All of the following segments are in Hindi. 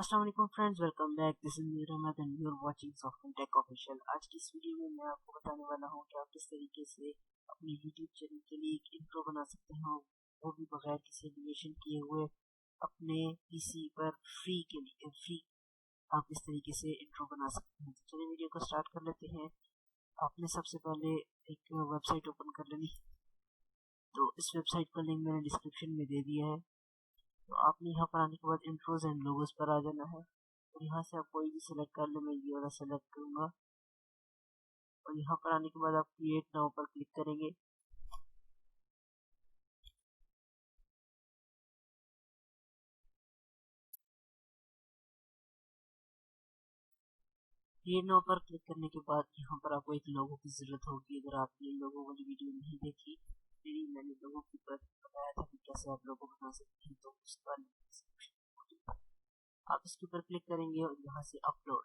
Assalam-o-alaikum friends, welcome back. This is Mir Ahmed and you are watching Software Tech Official. आज की इस वीडियो में मैं आपको बताने वाला हूँ कि आप किस तरीके से अपने YouTube चैनल के लिए एक इंट्रो बना सकते हो, वो भी बगैर किसी एनिमेशन किए हुए अपने PC पर फ्री आप इस तरीके से इंट्रो बना सकते हैं। तो चलिए वीडियो को स्टार्ट कर लेते हैं। आपने सबसे पहले एक वेबसाइट ओपन कर लेनी, तो इस वेबसाइट का लिंक मैंने डिस्क्रिप्शन में दे दिया है। तो आपने यहाँ पर आने के बाद इंट्रोज एंड लोगोस पर आ जाना है और यहाँ से आप कोई भी सिलेक्ट कर ले। मैं ये वाला सेलेक्ट करूँगा और यहाँ पर आने के बाद आप क्रिएट नाउ पर क्लिक करेंगे। क्रिएट नाउ पर क्लिक करने के बाद यहाँ पर आपको एक लोगो की ज़रूरत होगी। अगर आपने लोगो वाली वीडियो नहीं देखी, मेरी मैंने लोगो के ऊपर बताया था कि कैसे आप लोगो बना सकते हैं, तो उसका आप इसके ऊपर क्लिक करेंगे और यहाँ से अपलोड।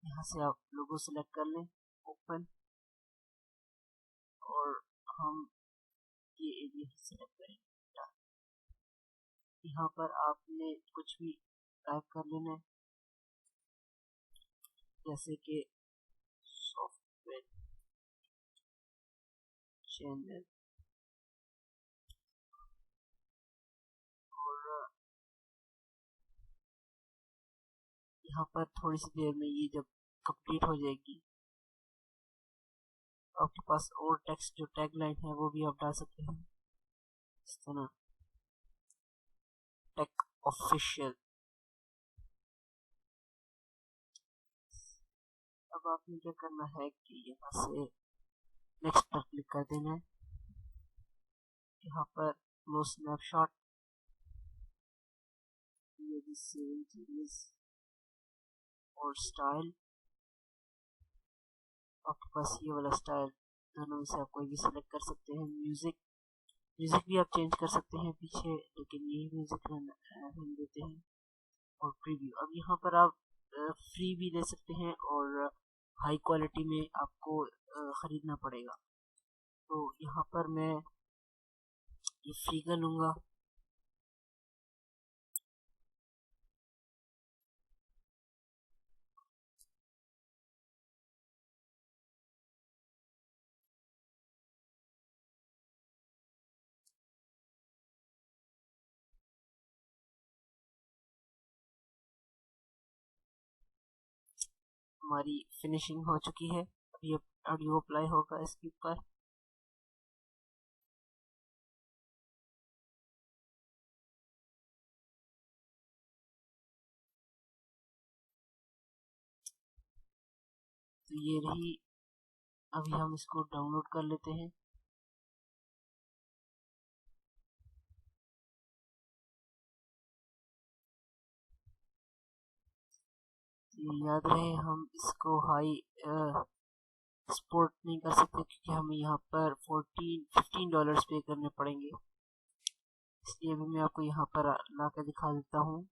यहाँ से आप लोगो सेलेक्ट कर लें, ओपन, और हम ये एरिया सेलेक्ट करेंगे। यहाँ पर आपने कुछ भी टाइप कर लेना है, जैसे कि सॉफ्टवेयर चैनल, और यहाँ पर थोड़ी सी देर में ये जब कंप्लीट हो जाएगी, आपके पास और टेक्स्ट जो टैग लाइन है वो भी आप डाल सकते हैं, इस तरह टेक ऑफिशियल। अब आपने क्या करना है कि यहाँ से नेक्स्ट पर क्लिक कर देना है। यहाँ पर नो स्नैपशॉट, और स्टाइल, आपके पास ये वाला स्टाइल, दोनों में से आप कोई भी सिलेक्ट कर सकते हैं। म्यूजिक भी आप चेंज कर सकते हैं पीछे, लेकिन यही म्यूजिक हम देते हैं। और प्रीव्यू, अब यहाँ पर आप फ्री भी ले सकते हैं और हाई क्वालिटी में आपको ख़रीदना पड़ेगा। तो यहाँ पर मैं ये फ्री का लूँगा। हमारी फिनिशिंग हो चुकी है, अभी ऑडियो अप्लाई होगा इसके ऊपर। तो ये रही, अभी हम इसको डाउनलोड कर लेते हैं। याद रहे हम इसको हाई एक्सपोर्ट नहीं कर सकते क्योंकि हमें यहाँ पर $15 पे करने पड़ेंगे। इसलिए अभी मैं आपको यहाँ पर ला कर दिखा देता हूँ।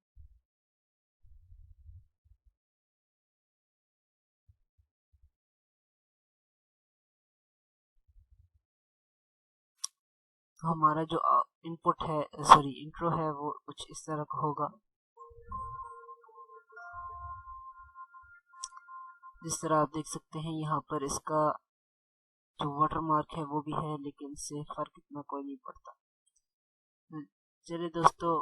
तो हमारा जो इंट्रो है वो कुछ इस तरह का होगा, जिस तरह आप देख सकते हैं। यहाँ पर इसका जो वाटरमार्क है वो भी है, लेकिन इससे फर्क इतना कोई नहीं पड़ता। चलिए दोस्तों,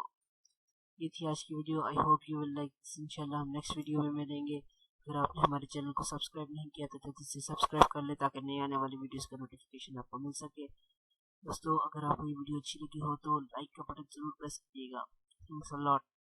ये थी आज की video. I hope you will like this. इंशाल्लाह हम नेक्स्ट वीडियो में मिलेंगे। अगर आपने हमारे चैनल को सब्सक्राइब नहीं किया तो जल्दी से सब्सक्राइब कर ले, ताकि नए आने वाली वीडियोस का नोटिफिकेशन आपको मिल सके। दोस्तों, अगर आपको ये वीडियो अच्छी लगी हो तो लाइक का बटन जरूर प्रेस कीजिएगा। Thanks a lot.